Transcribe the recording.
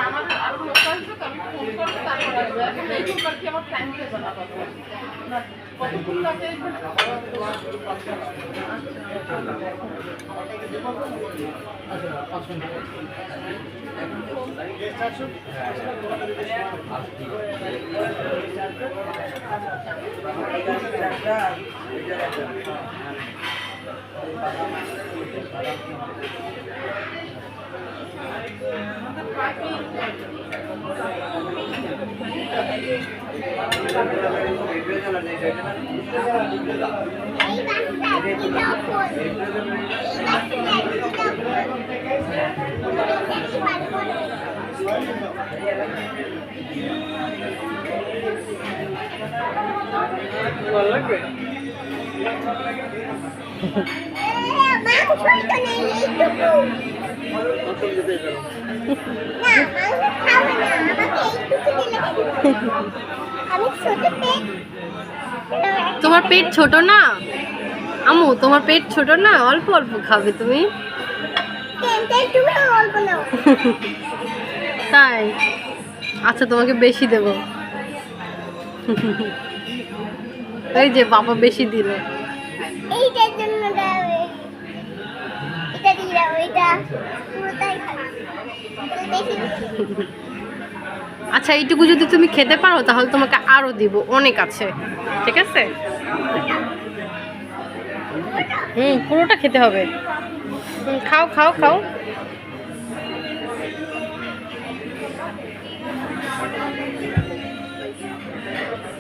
আমাদের আরো লোক আসবে তো আমি ফোন করবো তারপর আসবে। এখন এই প্রকার কি আমার টাইম দেবে না কতক্ষণ লাগে ভালো লাগবে তোমার পেট ছোট না আম্মু? তোমার পেট ছোট না? অল্প অল্প খাবে তুমি। তাই? আচ্ছা তোমাকে বেশি দেব। এই যে বাবা বেশি দিল। এইটার জন্য দাও, এটা দিয়ে দাও, এটা পুরোটাই খাবে। আচ্ছা এইটুকু যদি তুমি খেতে পারো তাহলে তোমাকে আরো দিব, অনেক আছে। ঠিক আছে? পুরোটা খেতে হবে। খাও খাও খাও।